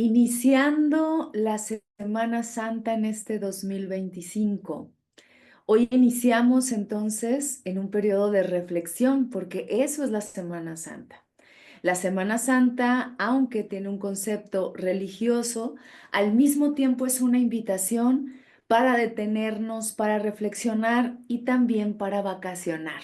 Iniciando la Semana Santa en este 2025. Hoy iniciamos entonces en un periodo de reflexión, porque eso es la Semana Santa. La Semana Santa, aunque tiene un concepto religioso, al mismo tiempo es una invitación para detenernos, para reflexionar y también para vacacionar.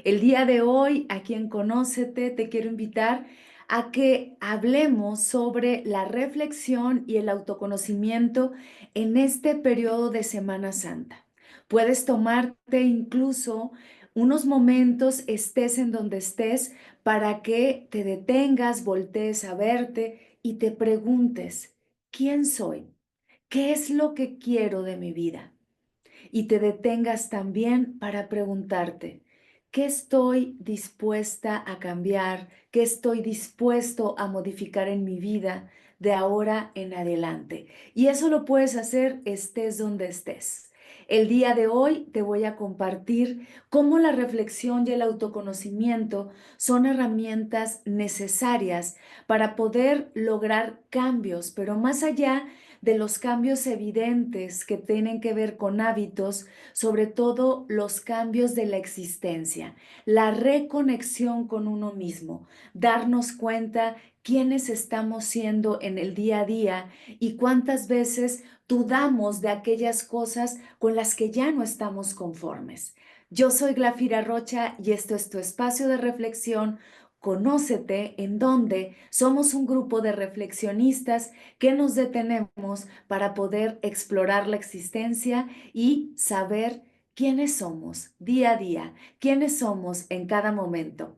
El día de hoy, aquí en Conócete, te quiero invitar a que hablemos sobre la reflexión y el autoconocimiento en este periodo de Semana Santa. Puedes tomarte incluso unos momentos, estés en donde estés, para que te detengas, voltees a verte y te preguntes, ¿quién soy? ¿Qué es lo que quiero de mi vida? Y te detengas también para preguntarte, ¿qué estoy dispuesta a cambiar? ¿Qué estoy dispuesto a modificar en mi vida de ahora en adelante? Y eso lo puedes hacer estés donde estés. El día de hoy te voy a compartir cómo la reflexión y el autoconocimiento son herramientas necesarias para poder lograr cambios, pero más allá de los cambios evidentes que tienen que ver con hábitos, sobre todo los cambios de la existencia, la reconexión con uno mismo, darnos cuenta quiénes estamos siendo en el día a día y cuántas veces dudamos de aquellas cosas con las que ya no estamos conformes. Yo soy Glafira Rocha y esto es tu espacio de reflexión. Conócete, en donde somos un grupo de reflexionistas que nos detenemos para poder explorar la existencia y saber quiénes somos día a día, quiénes somos en cada momento.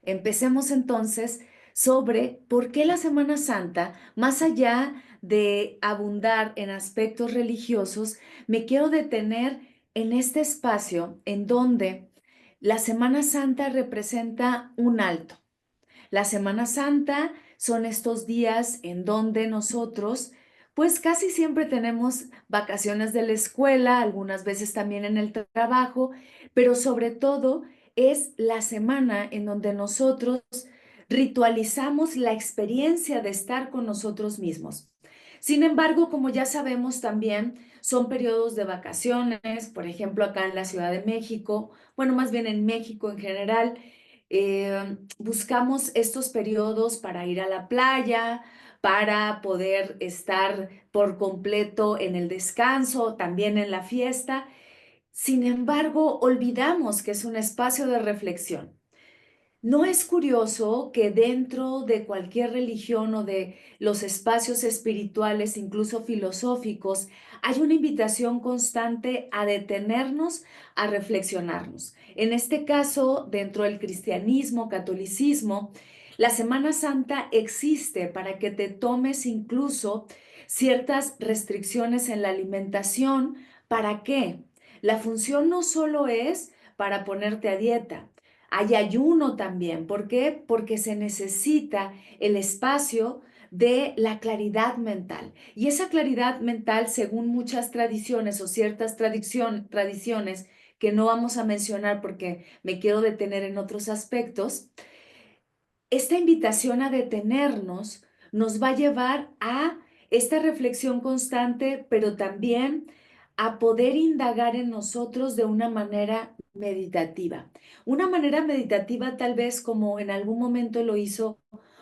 Empecemos entonces sobre por qué la Semana Santa, más allá de abundar en aspectos religiosos, me quiero detener en este espacio en donde la Semana Santa representa un alto. La Semana Santa son estos días en donde nosotros, pues casi siempre tenemos vacaciones de la escuela, algunas veces también en el trabajo, pero sobre todo es la semana en donde nosotros ritualizamos la experiencia de estar con nosotros mismos. Sin embargo, como ya sabemos también, son periodos de vacaciones, por ejemplo, acá en la Ciudad de México, bueno, más bien en México en general, buscamos estos periodos para ir a la playa, para poder estar por completo en el descanso, también en la fiesta. Sin embargo, olvidamos que es un espacio de reflexión. ¿No es curioso que dentro de cualquier religión o de los espacios espirituales, incluso filosóficos, hay una invitación constante a detenernos, a reflexionarnos? En este caso, dentro del cristianismo, catolicismo, la Semana Santa existe para que te tomes incluso ciertas restricciones en la alimentación. ¿Para qué? La función no solo es para ponerte a dieta. Hay ayuno también. ¿Por qué? Porque se necesita el espacio de la claridad mental. Y esa claridad mental, según muchas tradiciones o ciertas tradiciones que no vamos a mencionar porque me quiero detener en otros aspectos, esta invitación a detenernos nos va a llevar a esta reflexión constante, pero también a poder indagar en nosotros de una manera meditativa. Una manera meditativa tal vez como en algún momento lo hizo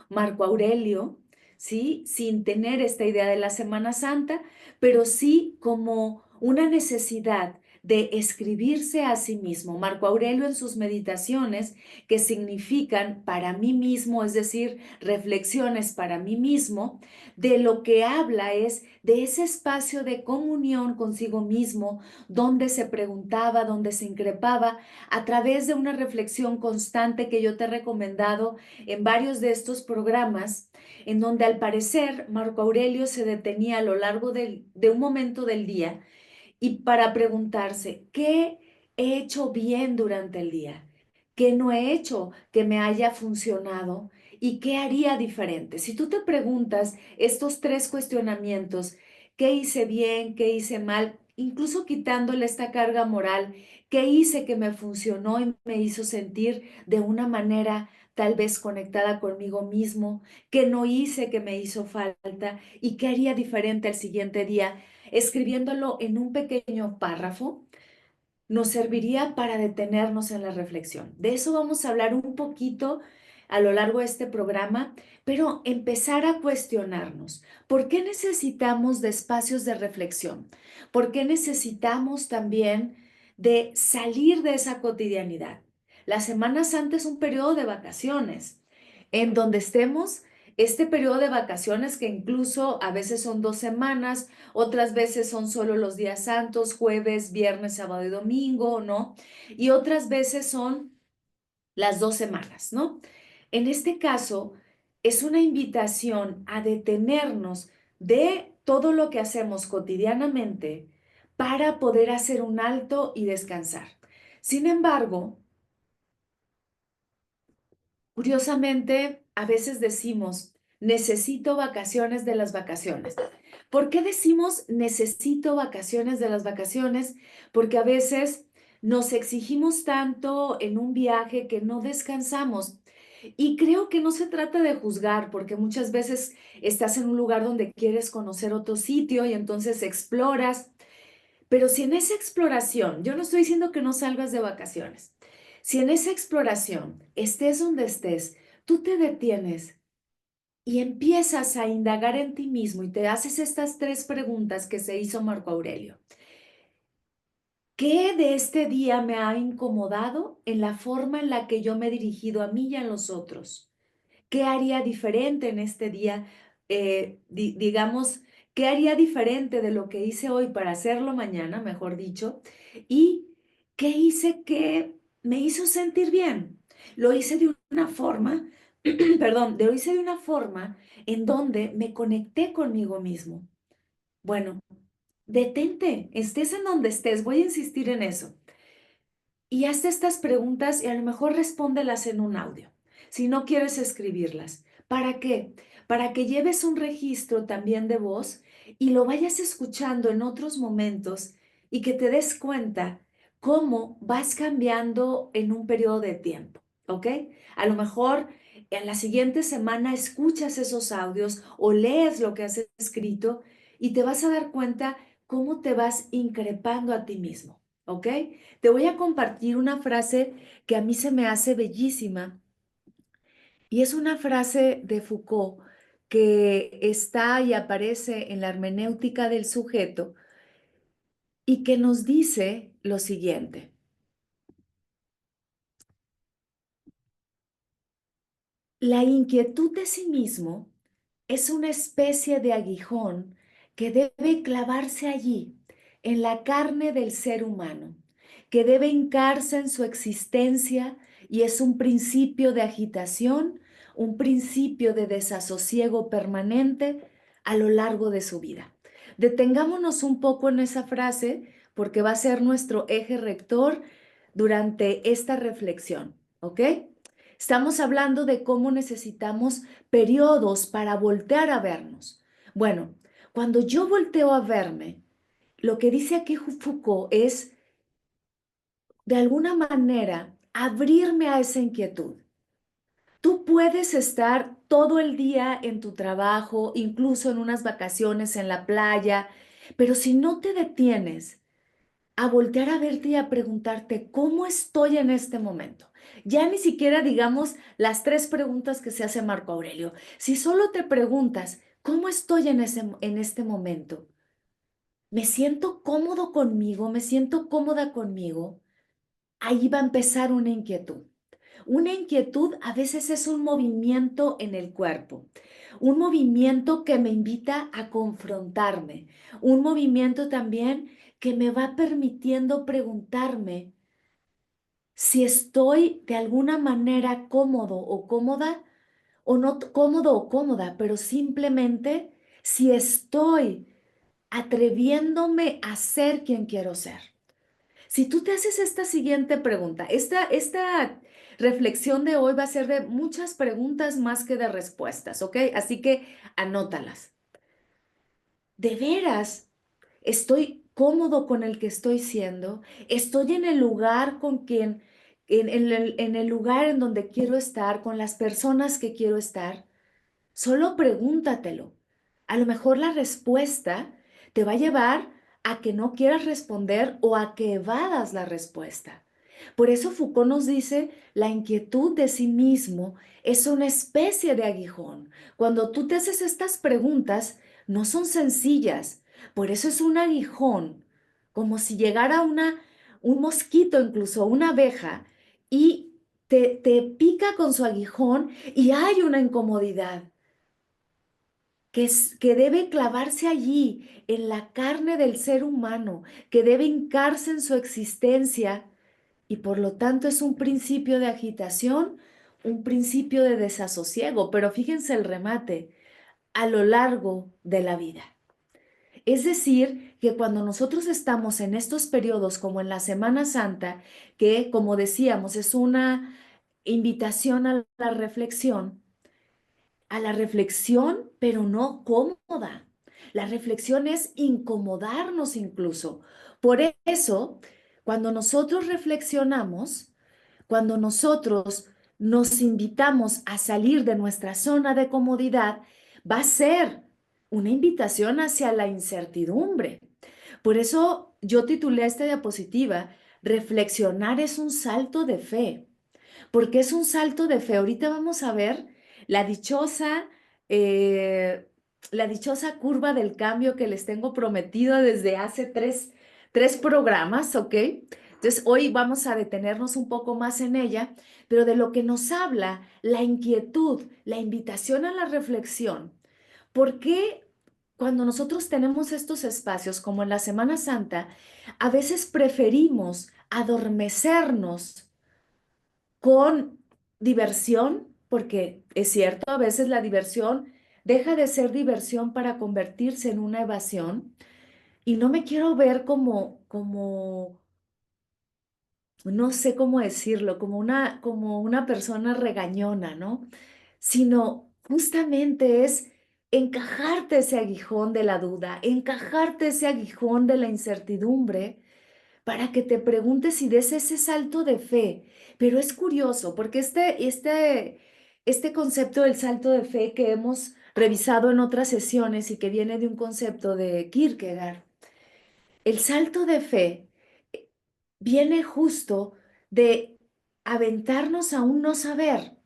Marco Aurelio, ¿sí? Sin tener esta idea de la Semana Santa, pero sí como una necesidad de escribirse a sí mismo. Marco Aurelio en sus meditaciones, que significan para mí mismo, es decir, reflexiones para mí mismo, de lo que habla es de ese espacio de comunión consigo mismo, donde se preguntaba, donde se increpaba, a través de una reflexión constante que yo te he recomendado en varios de estos programas, en donde al parecer Marco Aurelio se detenía a lo largo de un momento del día y para preguntarse, ¿qué he hecho bien durante el día? ¿Qué no he hecho que me haya funcionado? ¿Y qué haría diferente? Si tú te preguntas estos tres cuestionamientos, ¿qué hice bien? ¿Qué hice mal? Incluso quitándole esta carga moral, ¿qué hice que me funcionó y me hizo sentir de una manera tal vez conectada conmigo mismo, qué no hice que me hizo falta y qué haría diferente el siguiente día, escribiéndolo en un pequeño párrafo nos serviría para detenernos en la reflexión. De eso vamos a hablar un poquito a lo largo de este programa, pero empezar a cuestionarnos. ¿Por qué necesitamos de espacios de reflexión? ¿Por qué necesitamos también de salir de esa cotidianidad? La Semana Santa es un periodo de vacaciones, en donde estemos este periodo de vacaciones que incluso a veces son 2 semanas, otras veces son solo los días santos, jueves, viernes, sábado y domingo, ¿no? Y otras veces son las 2 semanas, ¿no? En este caso, es una invitación a detenernos de todo lo que hacemos cotidianamente para poder hacer un alto y descansar. Sin embargo, curiosamente, a veces decimos, necesito vacaciones de las vacaciones. ¿Por qué decimos necesito vacaciones de las vacaciones? Porque a veces nos exigimos tanto en un viaje que no descansamos. Y creo que no se trata de juzgar, porque muchas veces estás en un lugar donde quieres conocer otro sitio y entonces exploras. Pero si en esa exploración, yo no estoy diciendo que no salgas de vacaciones, si en esa exploración estés donde estés, tú te detienes y empiezas a indagar en ti mismo y te haces estas 3 preguntas que se hizo Marco Aurelio. ¿Qué de este día me ha incomodado en la forma en la que yo me he dirigido a mí y a los otros? ¿Qué haría diferente en este día? Digamos, ¿qué haría diferente de lo que hice hoy para hacerlo mañana, mejor dicho? ¿Y qué hice que me hizo sentir bien? Lo hice de una forma, perdón, lo hice de una forma en donde me conecté conmigo mismo. Bueno, detente, estés en donde estés, voy a insistir en eso. Y hazte estas preguntas y a lo mejor respóndelas en un audio, si no quieres escribirlas. ¿Para qué? Para que lleves un registro también de voz y lo vayas escuchando en otros momentos y que te des cuenta cómo vas cambiando en un periodo de tiempo, ¿ok? A lo mejor en la siguiente semana escuchas esos audios o lees lo que has escrito y te vas a dar cuenta cómo te vas increpando a ti mismo, ¿ok? Te voy a compartir una frase que a mí se me hace bellísima y es una frase de Foucault que está y aparece en la hermenéutica del sujeto y que nos dice lo siguiente. La inquietud de sí mismo es una especie de aguijón que debe clavarse allí, en la carne del ser humano, que debe hincarse en su existencia y es un principio de agitación, un principio de desasosiego permanente a lo largo de su vida. Detengámonos un poco en esa frase porque va a ser nuestro eje rector durante esta reflexión, ¿ok? Estamos hablando de cómo necesitamos periodos para voltear a vernos. Bueno, cuando yo volteo a verme, lo que dice aquí Foucault es, de alguna manera, abrirme a esa inquietud. Tú puedes estar todo el día en tu trabajo, incluso en unas vacaciones en la playa, pero si no te detienes a voltear a verte y a preguntarte cómo estoy en este momento. Ya ni siquiera digamos las 3 preguntas que se hace Marco Aurelio. Si solo te preguntas, ¿cómo estoy en este momento? ¿Me siento cómodo conmigo? ¿Me siento cómoda conmigo? Ahí va a empezar una inquietud. Una inquietud a veces es un movimiento en el cuerpo, un movimiento que me invita a confrontarme, un movimiento también que me va permitiendo preguntarme si estoy de alguna manera cómodo o cómoda, o no cómodo o cómoda, pero simplemente si estoy atreviéndome a ser quien quiero ser. Si tú te haces esta siguiente pregunta, esta reflexión de hoy va a ser de muchas preguntas más que de respuestas, ¿ok? Así que anótalas. ¿De veras estoy cómodo con el que estoy siendo? ¿Estoy en el lugar con quien en el lugar en donde quiero estar, con las personas que quiero estar. Solo pregúntatelo. A lo mejor la respuesta te va a llevar a que no quieras responder o a que evadas la respuesta. Por eso Foucault nos dice, la inquietud de sí mismo es una especie de aguijón. Cuando tú te haces estas preguntas, no son sencillas. Por eso es un aguijón, como si llegara un mosquito, incluso una abeja, y te pica con su aguijón y hay una incomodidad que debe clavarse allí, en la carne del ser humano, que debe hincarse en su existencia y por lo tanto es un principio de agitación, un principio de desasosiego, pero fíjense el remate, a lo largo de la vida. Es decir, que cuando nosotros estamos en estos periodos como en la Semana Santa, que como decíamos es una invitación a la reflexión, pero no cómoda. La reflexión es incomodarnos incluso. Por eso, cuando nosotros reflexionamos, cuando nosotros nos invitamos a salir de nuestra zona de comodidad, va a ser una invitación hacia la incertidumbre. Por eso yo titulé a esta diapositiva, Reflexionar es un salto de fe, porque es un salto de fe. Ahorita vamos a ver la dichosa, eh, la dichosa curva del cambio que les tengo prometido desde hace tres programas, ¿ok? Entonces, hoy vamos a detenernos un poco más en ella, pero de lo que nos habla la inquietud, la invitación a la reflexión. ¿Por qué cuando nosotros tenemos estos espacios, como en la Semana Santa, a veces preferimos adormecernos con diversión? Porque es cierto, a veces la diversión deja de ser diversión para convertirse en una evasión y no me quiero ver no sé cómo decirlo, como una persona regañona, ¿no? Sino justamente es encajarte ese aguijón de la duda, encajarte ese aguijón de la incertidumbre para que te preguntes si des ese salto de fe. Pero es curioso, porque este concepto del salto de fe que hemos revisado en otras sesiones y que viene de un concepto de Kierkegaard, el salto de fe viene justo de aventarnos a un no saber.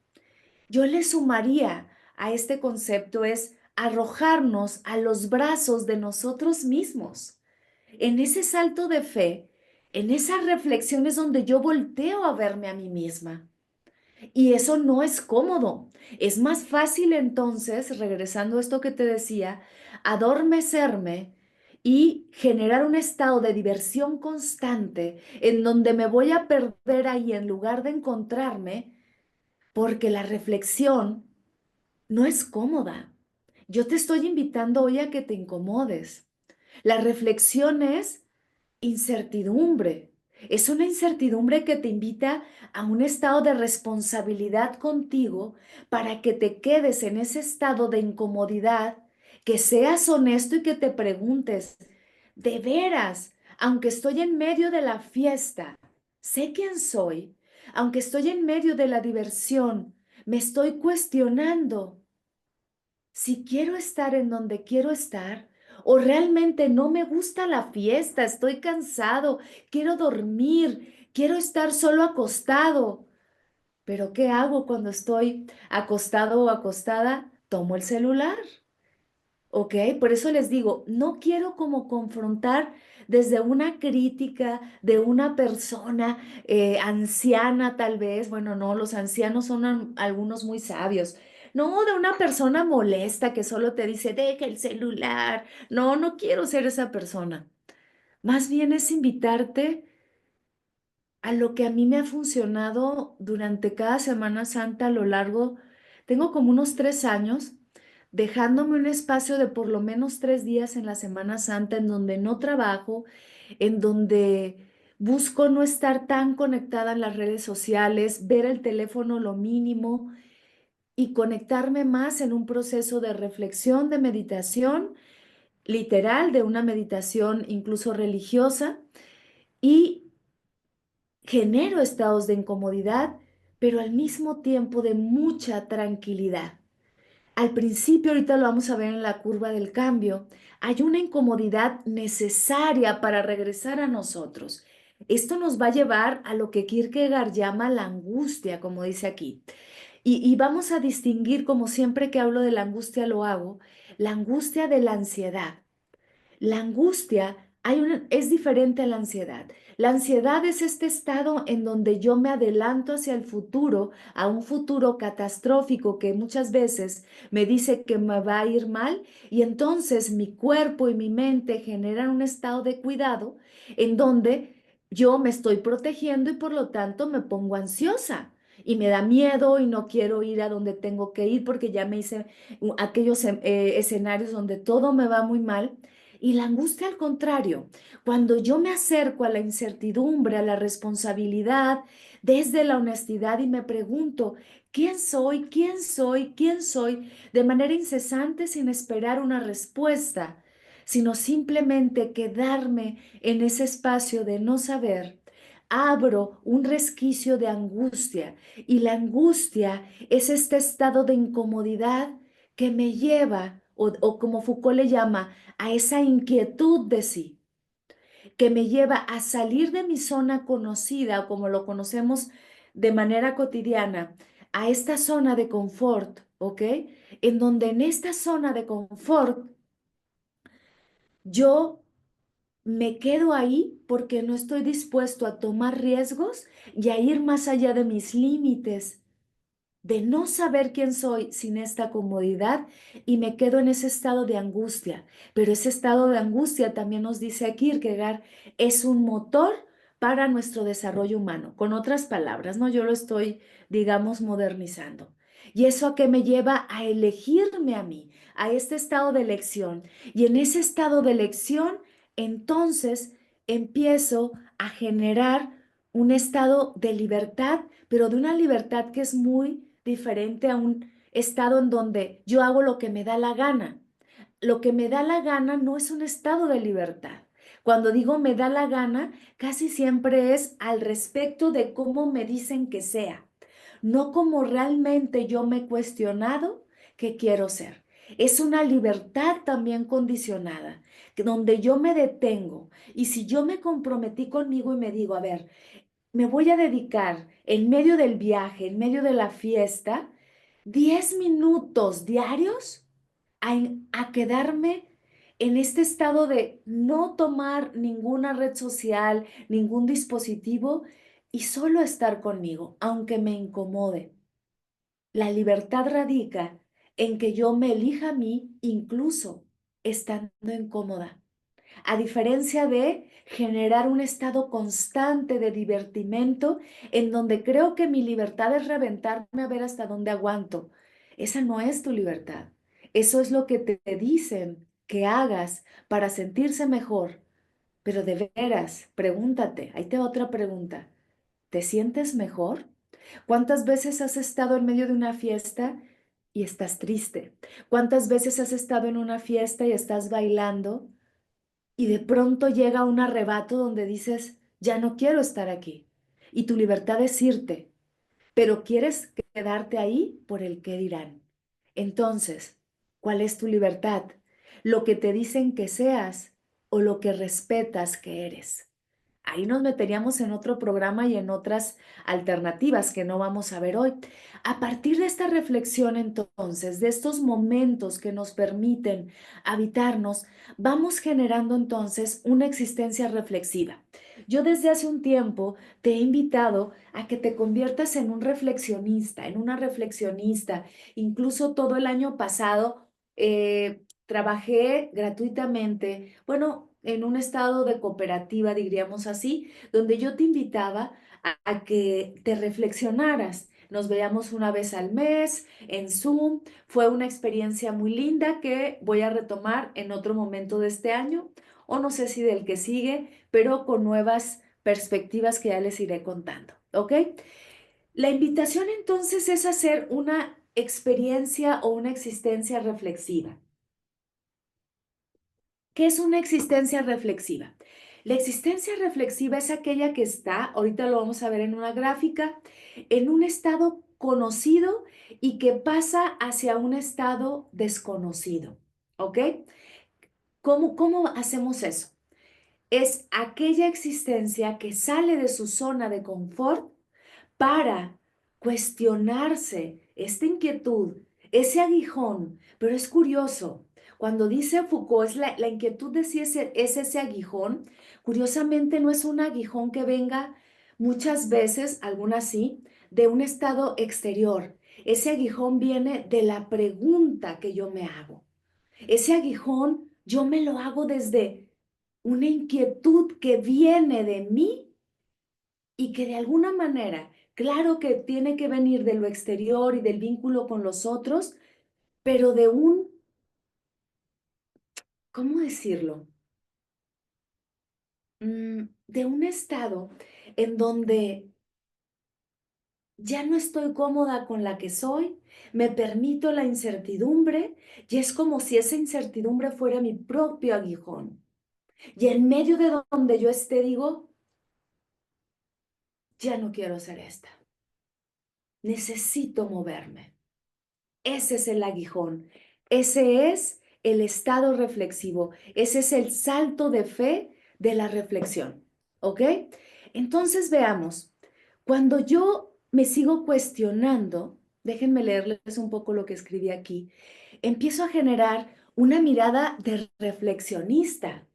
Yo le sumaría a este concepto es arrojarnos a los brazos de nosotros mismos. En ese salto de fe, en esas reflexiones donde yo volteo a verme a mí misma. Y eso no es cómodo. Es más fácil entonces, regresando a esto que te decía, adormecerme y generar un estado de diversión constante en donde me voy a perder ahí en lugar de encontrarme, porque la reflexión no es cómoda. Yo te estoy invitando hoy a que te incomodes. La reflexión es incertidumbre. Es una incertidumbre que te invita a un estado de responsabilidad contigo para que te quedes en ese estado de incomodidad, que seas honesto y que te preguntes, de veras, aunque estoy en medio de la fiesta, sé quién soy, aunque estoy en medio de la diversión, me estoy cuestionando si quiero estar en donde quiero estar o realmente no me gusta la fiesta, estoy cansado, quiero dormir, quiero estar solo acostado. Pero ¿qué hago cuando estoy acostado o acostada? Tomo el celular. ¿Ok? Por eso les digo, no quiero como confrontar desde una crítica de una persona anciana tal vez. Bueno, no, los ancianos son algunos muy sabios. No, de una persona molesta que solo te dice, deja el celular. No, no quiero ser esa persona. Más bien es invitarte a lo que a mí me ha funcionado durante cada Semana Santa a lo largo, tengo como unos 3 años, dejándome un espacio de por lo menos 3 días en la Semana Santa en donde no trabajo, en donde busco no estar tan conectada en las redes sociales, ver el teléfono lo mínimo y conectarme más en un proceso de reflexión, de meditación, literal, de una meditación incluso religiosa y genero estados de incomodidad, pero al mismo tiempo de mucha tranquilidad. Al principio, ahorita lo vamos a ver en la curva del cambio, hay una incomodidad necesaria para regresar a nosotros. Esto nos va a llevar a lo que Kierkegaard llama la angustia, como dice aquí. Y vamos a distinguir, como siempre que hablo de la angustia lo hago, la angustia de la ansiedad. La angustia es diferente a la ansiedad. La ansiedad es este estado en donde yo me adelanto hacia el futuro, a un futuro catastrófico que muchas veces me dice que me va a ir mal y entonces mi cuerpo y mi mente generan un estado de cuidado en donde yo me estoy protegiendo y por lo tanto me pongo ansiosa. Y me da miedo y no quiero ir a donde tengo que ir porque ya me hice aquellos escenarios donde todo me va muy mal. Y la angustia al contrario, cuando yo me acerco a la incertidumbre, a la responsabilidad, desde la honestidad y me pregunto, ¿quién soy? ¿Quién soy? ¿Quién soy? De manera incesante sin esperar una respuesta, sino simplemente quedarme en ese espacio de no saber. Abro un resquicio de angustia y la angustia es este estado de incomodidad que me lleva, o como Foucault le llama, a esa inquietud de sí, que me lleva a salir de mi zona conocida, o como lo conocemos de manera cotidiana, a esta zona de confort, ¿ok? En donde en esta zona de confort yo me quedo ahí porque no estoy dispuesto a tomar riesgos y a ir más allá de mis límites de no saber quién soy sin esta comodidad y me quedo en ese estado de angustia. Pero ese estado de angustia también nos dice Kierkegaard, es un motor para nuestro desarrollo humano. Con otras palabras, ¿no? Yo lo estoy, digamos, modernizando. ¿Y eso a qué me lleva? A elegirme a mí, a este estado de elección. Y en ese estado de elección, entonces empiezo a generar un estado de libertad, pero de una libertad que es muy diferente a un estado en donde yo hago lo que me da la gana. Lo que me da la gana no es un estado de libertad. Cuando digo me da la gana, casi siempre es al respecto de cómo me dicen que sea, no como realmente yo me he cuestionado que quiero ser. Es una libertad también condicionada, donde yo me detengo y si yo me comprometí conmigo y me digo, a ver, me voy a dedicar en medio del viaje, en medio de la fiesta, 10 minutos diarios a quedarme en este estado de no tomar ninguna red social, ningún dispositivo y solo estar conmigo, aunque me incomode. La libertad radica en que yo me elija a mí incluso estando incómoda. A diferencia de generar un estado constante de divertimento en donde creo que mi libertad es reventarme a ver hasta dónde aguanto. Esa no es tu libertad. Eso es lo que te dicen que hagas para sentirse mejor. Pero de veras, pregúntate, ahí te va otra pregunta. ¿Te sientes mejor? ¿Cuántas veces has estado en medio de una fiesta y estás triste? ¿Cuántas veces has estado en una fiesta y estás bailando y de pronto llega un arrebato donde dices, ya no quiero estar aquí? Y tu libertad es irte, pero quieres quedarte ahí por el qué dirán. Entonces, ¿cuál es tu libertad? ¿Lo que te dicen que seas o lo que respetas que eres? Ahí nos meteríamos en otro programa y en otras alternativas que no vamos a ver hoy. A partir de esta reflexión, entonces, de estos momentos que nos permiten habitarnos, vamos generando entonces una existencia reflexiva. Yo desde hace un tiempo te he invitado a que te conviertas en un reflexionista, en una reflexionista. Incluso todo el año pasado trabajé gratuitamente, bueno, en un estado de cooperativa, diríamos así, donde yo te invitaba a que te reflexionaras. Nos veíamos una vez al mes en Zoom. Fue una experiencia muy linda que voy a retomar en otro momento de este año, o no sé si del que sigue, pero con nuevas perspectivas que ya les iré contando, ¿ok? La invitación entonces es hacer una experiencia o una existencia reflexiva. ¿Qué es una existencia reflexiva? La existencia reflexiva es aquella que está, ahorita lo vamos a ver en una gráfica, en un estado conocido y que pasa hacia un estado desconocido. ¿Ok? ¿Cómo hacemos eso? Es aquella existencia que sale de su zona de confort para cuestionarse esta inquietud, ese aguijón. Pero es curioso, cuando dice Foucault, es la inquietud de si es ese aguijón, curiosamente no es un aguijón que venga muchas veces, algunas sí, de un estado exterior. Ese aguijón viene de la pregunta que yo me hago. Ese aguijón yo me lo hago desde una inquietud que viene de mí y que de alguna manera, claro que tiene que venir de lo exterior y del vínculo con los otros, pero de un, ¿cómo decirlo? De un estado en donde ya no estoy cómoda con la que soy, me permito la incertidumbre y es como si esa incertidumbre fuera mi propio aguijón. Y en medio de donde yo esté digo, ya no quiero ser esta, necesito moverme. Ese es el aguijón, ese es el estado reflexivo, ese es el salto de fe de la reflexión, ¿ok? Entonces veamos, cuando yo me sigo cuestionando, déjenme leerles un poco lo que escribí aquí, empiezo a generar una mirada de reflexionista,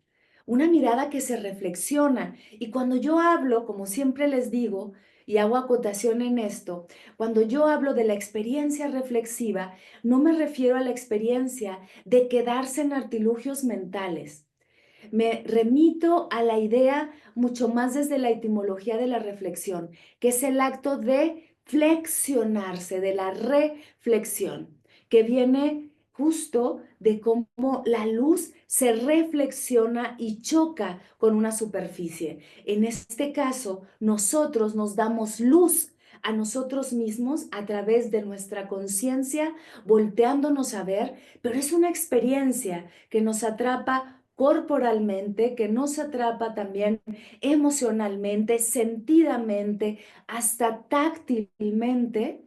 una mirada que se reflexiona. Y cuando yo hablo, como siempre les digo, y hago acotación en esto, cuando yo hablo de la experiencia reflexiva, no me refiero a la experiencia de quedarse en artilugios mentales. Me remito a la idea mucho más desde la etimología de la reflexión, que es el acto de flexionarse, de la reflexión, que viene justo de cómo la luz se reflexiona y choca con una superficie. En este caso, nosotros nos damos luz a nosotros mismos a través de nuestra conciencia, volteándonos a ver, pero es una experiencia que nos atrapa corporalmente, que nos atrapa también emocionalmente, sentidamente, hasta táctilmente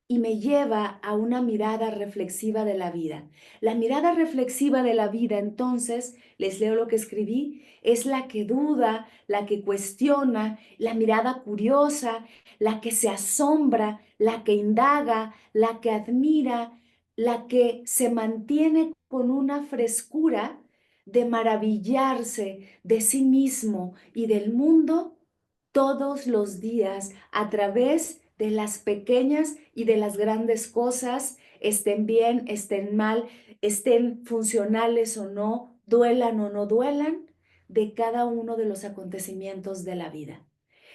y me lleva a una mirada reflexiva de la vida. La mirada reflexiva de la vida, entonces, les leo lo que escribí, es la que duda, la que cuestiona, la mirada curiosa, la que se asombra, la que indaga, la que admira, la que se mantiene con una frescura de maravillarse de sí mismo y del mundo todos los días a través de las pequeñas y de las grandes cosas, estén bien, estén mal, estén funcionales o no, duelan o no duelan, de cada uno de los acontecimientos de la vida.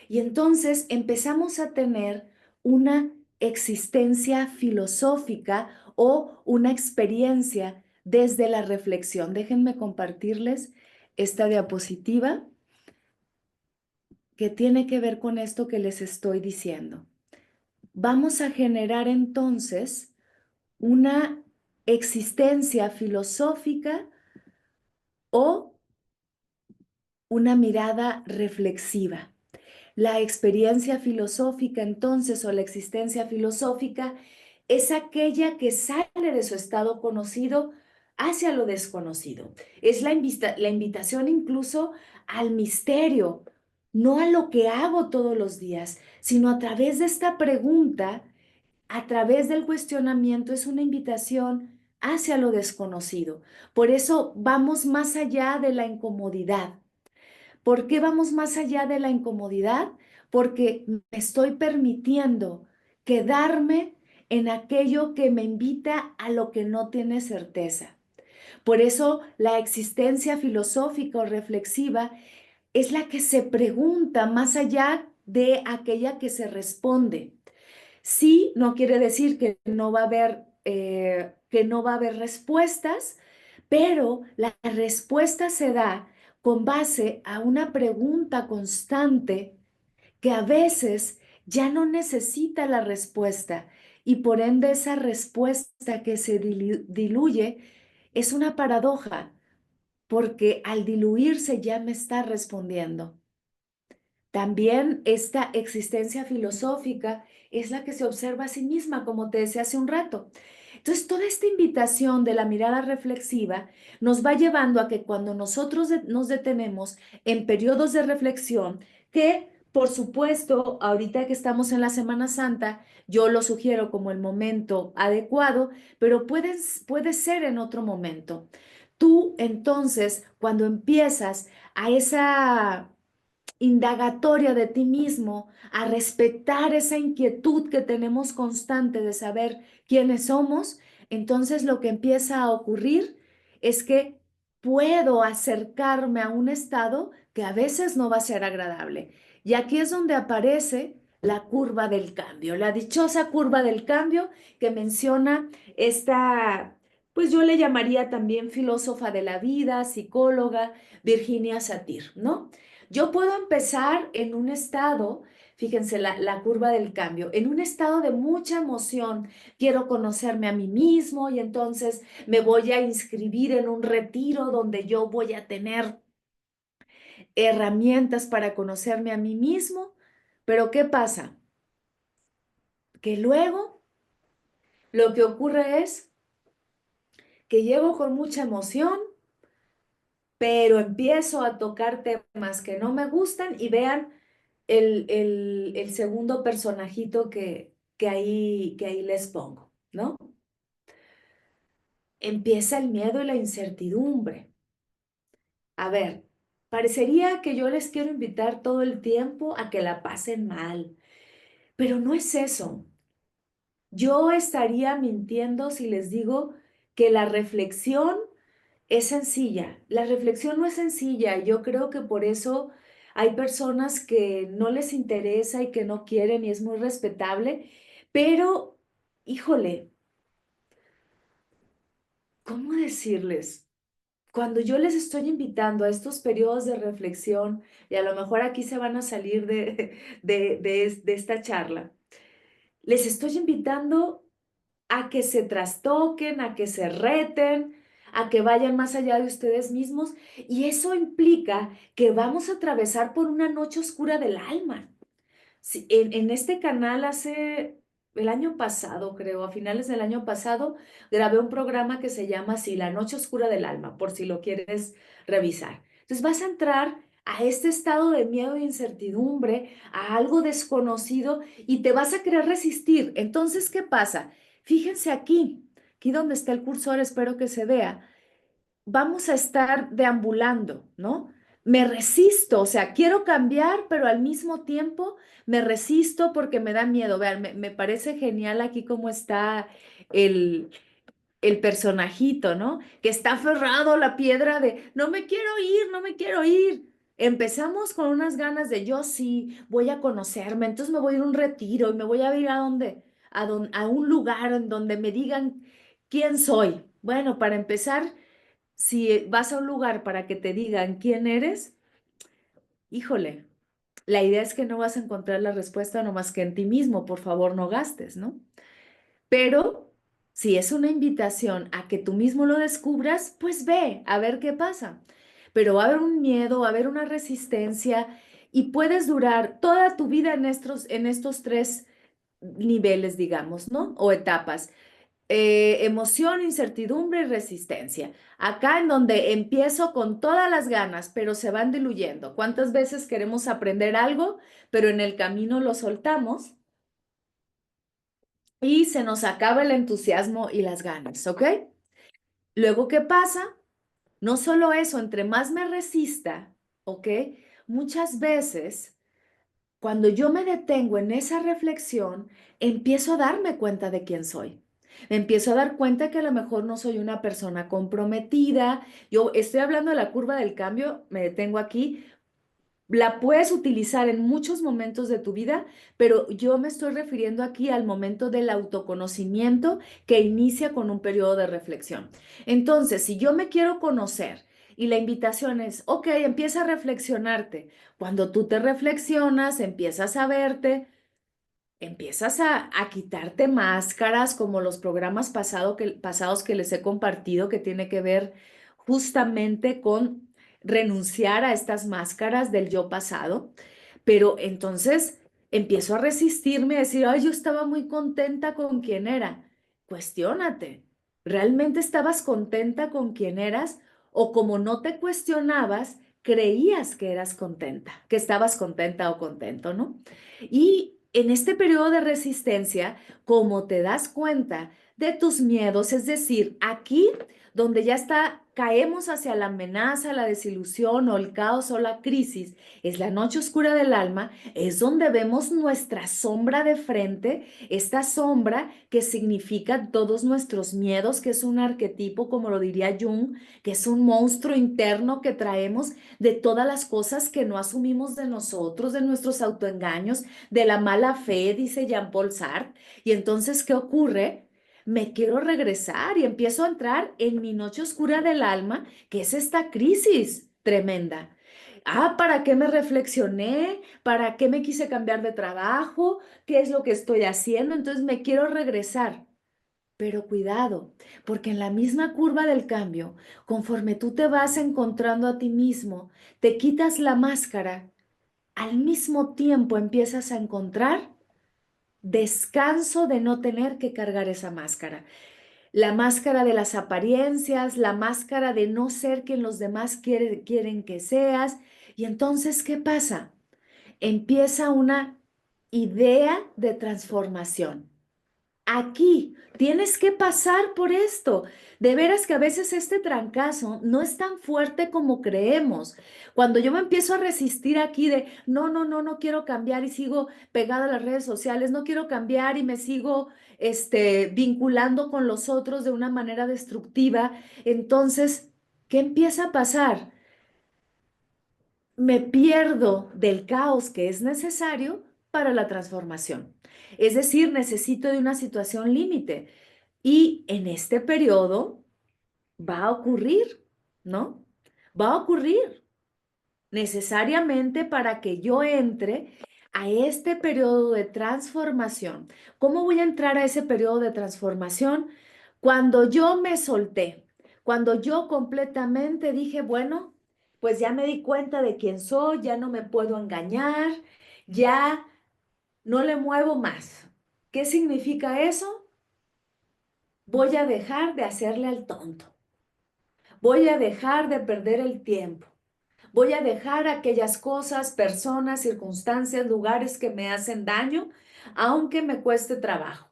Y entonces empezamos a tener una existencia filosófica o una experiencia desde la reflexión. Déjenme compartirles esta diapositiva que tiene que ver con esto que les estoy diciendo. Vamos a generar entonces una existencia filosófica o una mirada reflexiva. La experiencia filosófica entonces o la existencia filosófica es aquella que sale de su estado conocido hacia lo desconocido. Es la invitación incluso al misterio, no a lo que hago todos los días, sino a través de esta pregunta, a través del cuestionamiento, es una invitación hacia lo desconocido. Por eso vamos más allá de la incomodidad. ¿Por qué vamos más allá de la incomodidad? Porque me estoy permitiendo quedarme en aquello que me invita a lo que no tiene certeza. Por eso la existencia filosófica o reflexiva es la que se pregunta más allá de aquella que se responde. Sí, no quiere decir que no va a haber respuestas, pero la respuesta se da con base a una pregunta constante que a veces ya no necesita la respuesta y por ende esa respuesta que se diluye es una paradoja. porque al diluirse ya me está respondiendo. También esta existencia filosófica es la que se observa a sí misma, como te decía hace un rato. Entonces, toda esta invitación de la mirada reflexiva nos va llevando a que cuando nosotros nos detenemos en periodos de reflexión, que por supuesto, ahorita que estamos en la Semana Santa, yo lo sugiero como el momento adecuado, pero puede ser en otro momento. Tú entonces, cuando empiezas a esa indagatoria de ti mismo, a respetar esa inquietud que tenemos constante de saber quiénes somos, entonces lo que empieza a ocurrir es que puedo acercarme a un estado que a veces no va a ser agradable. Y aquí es donde aparece la curva del cambio, la dichosa curva del cambio que menciona esta, pues yo le llamaría también filósofa de la vida, psicóloga, Virginia Satir, ¿no? Yo puedo empezar en un estado, fíjense, la curva del cambio, en un estado de mucha emoción. Quiero conocerme a mí mismo y entonces me voy a inscribir en un retiro donde yo voy a tener herramientas para conocerme a mí mismo. Pero ¿qué pasa? Que luego lo que ocurre es que llego con mucha emoción, pero empiezo a tocar temas que no me gustan y vean el segundo personajito que ahí les pongo, ¿no? Empieza el miedo y la incertidumbre. A ver, parecería que yo les quiero invitar todo el tiempo a que la pasen mal, pero no es eso. Yo estaría mintiendo si les digo que la reflexión es sencilla. La reflexión no es sencilla. Yo creo que por eso hay personas que no les interesa y que no quieren y es muy respetable, pero, híjole, ¿cómo decirles? Cuando yo les estoy invitando a estos periodos de reflexión, y a lo mejor aquí se van a salir de esta charla, les estoy invitando a que se trastoquen, a que se reten, a que vayan más allá de ustedes mismos. Y eso implica que vamos a atravesar por una noche oscura del alma. Sí, en este canal hace el año pasado, creo, a finales del año pasado, grabé un programa que se llama así, La Noche Oscura del Alma, por si lo quieres revisar. Entonces vas a entrar a este estado de miedo e incertidumbre, a algo desconocido y te vas a querer resistir. Entonces, ¿qué pasa? Fíjense aquí donde está el cursor, espero que se vea. Vamos a estar deambulando, ¿no? Me resisto, o sea, quiero cambiar, pero al mismo tiempo me resisto porque me da miedo. Vean, me parece genial aquí cómo está el, el personajito, ¿no? Que está aferrado a la piedra de, no me quiero ir, no me quiero ir. Empezamos con unas ganas de, yo sí, voy a conocerme, entonces me voy a ir a un retiro y me voy a ir a un lugar en donde me digan quién soy. Bueno, para empezar, si vas a un lugar para que te digan quién eres, híjole, la idea es que no vas a encontrar la respuesta nomás que en ti mismo, por favor, no gastes, ¿no? Pero si es una invitación a que tú mismo lo descubras, pues ve a ver qué pasa. Pero va a haber un miedo, va a haber una resistencia y puedes durar toda tu vida en estos tres niveles, digamos, ¿no? O etapas. Emoción, incertidumbre y resistencia. Acá en donde empiezo con todas las ganas, pero se van diluyendo. ¿Cuántas veces queremos aprender algo, pero en el camino lo soltamos y se nos acaba el entusiasmo y las ganas, ¿ok? Luego, ¿qué pasa? No solo eso, entre más me resista, ¿ok? Muchas veces, cuando yo me detengo en esa reflexión, empiezo a darme cuenta de quién soy. Me empiezo a dar cuenta que a lo mejor no soy una persona comprometida. Yo estoy hablando de la curva del cambio, me detengo aquí. La puedes utilizar en muchos momentos de tu vida, pero yo me estoy refiriendo aquí al momento del autoconocimiento que inicia con un periodo de reflexión. Entonces, si yo me quiero conocer y la invitación es, ok, empieza a reflexionarte. Cuando tú te reflexionas, empiezas a verte, empiezas a quitarte máscaras como los programas pasados que les he compartido que tiene que ver justamente con renunciar a estas máscaras del yo pasado, pero entonces empiezo a resistirme, a decir, ay, yo estaba muy contenta con quien era. Cuestiónate, ¿realmente estabas contenta con quien eras? O como no te cuestionabas, creías que eras contenta, que estabas contenta o contento, ¿no? Y en este periodo de resistencia, como te das cuenta de tus miedos, es decir, aquí donde ya está, caemos hacia la amenaza, la desilusión o el caos o la crisis, es la noche oscura del alma, es donde vemos nuestra sombra de frente, esta sombra que significa todos nuestros miedos, que es un arquetipo, como lo diría Jung, que es un monstruo interno que traemos de todas las cosas que no asumimos de nosotros, de nuestros autoengaños, de la mala fe, dice Jean-Paul Sartre. Y entonces, ¿qué ocurre? Me quiero regresar y empiezo a entrar en mi noche oscura del alma, que es esta crisis tremenda. Ah, ¿para qué me reflexioné? ¿Para qué me quise cambiar de trabajo? ¿Qué es lo que estoy haciendo? Entonces me quiero regresar. Pero cuidado, porque en la misma curva del cambio, conforme tú te vas encontrando a ti mismo, te quitas la máscara, al mismo tiempo empiezas a encontrar descanso de no tener que cargar esa máscara. La máscara de las apariencias, la máscara de no ser quien los demás quieren que seas. Y entonces, ¿qué pasa? Empieza una idea de transformación. Aquí tienes que pasar por esto. De veras que a veces este trancazo no es tan fuerte como creemos. Cuando yo me empiezo a resistir aquí de no, no, no, no quiero cambiar y sigo pegada a las redes sociales, no quiero cambiar y me sigo vinculando con los otros de una manera destructiva, entonces, ¿qué empieza a pasar? Me pierdo del caos que es necesario para la transformación. Es decir, necesito de una situación límite. Y en este periodo va a ocurrir, ¿no? Va a ocurrir necesariamente para que yo entre a este periodo de transformación. ¿Cómo voy a entrar a ese periodo de transformación? Cuando yo me solté, cuando yo completamente dije, bueno, pues ya me di cuenta de quién soy, ya no me puedo engañar, ya no le muevo más. ¿Qué significa eso? Voy a dejar de hacerle al tonto. Voy a dejar de perder el tiempo. Voy a dejar aquellas cosas, personas, circunstancias, lugares que me hacen daño, aunque me cueste trabajo.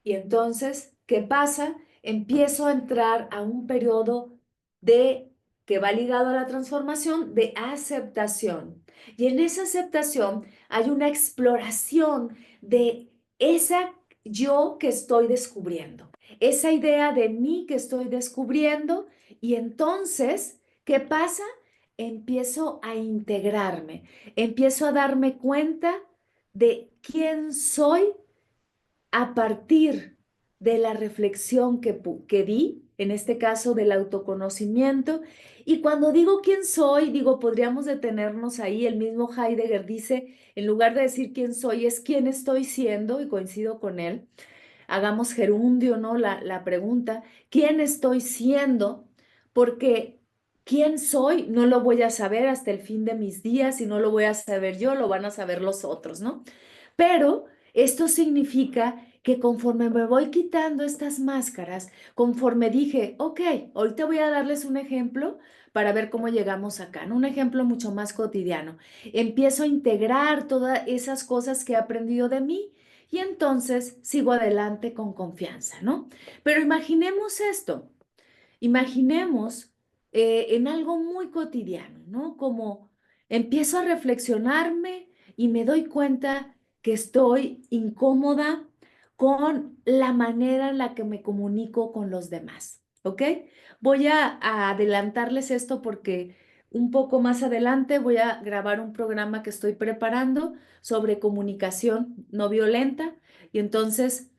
Y entonces, ¿qué pasa? Empiezo a entrar a un periodo de que va ligado a la transformación de aceptación. Y en esa aceptación hay una exploración de esa yo que estoy descubriendo, esa idea de mí que estoy descubriendo. Y entonces, ¿qué pasa? Empiezo a integrarme, empiezo a darme cuenta de quién soy a partir de la reflexión que di, en este caso del autoconocimiento. Y cuando digo quién soy, digo, podríamos detenernos ahí. El mismo Heidegger dice, en lugar de decir quién soy, es quién estoy siendo, y coincido con él. Hagamos gerundio, ¿no? La pregunta, ¿quién estoy siendo? Porque quién soy no lo voy a saber hasta el fin de mis días y no lo voy a saber yo, lo van a saber los otros, ¿no? Pero esto significa que conforme me voy quitando estas máscaras, conforme dije, ok, ahorita voy a darles un ejemplo para ver cómo llegamos acá, ¿no? Un ejemplo mucho más cotidiano. Empiezo a integrar todas esas cosas que he aprendido de mí y entonces sigo adelante con confianza, ¿no? Pero imaginemos esto, imaginemos en algo muy cotidiano, ¿no? Como empiezo a reflexionarme y me doy cuenta que estoy incómoda con la manera en la que me comunico con los demás, ¿ok? Voy a adelantarles esto porque un poco más adelante voy a grabar un programa que estoy preparando sobre comunicación no violenta y entonces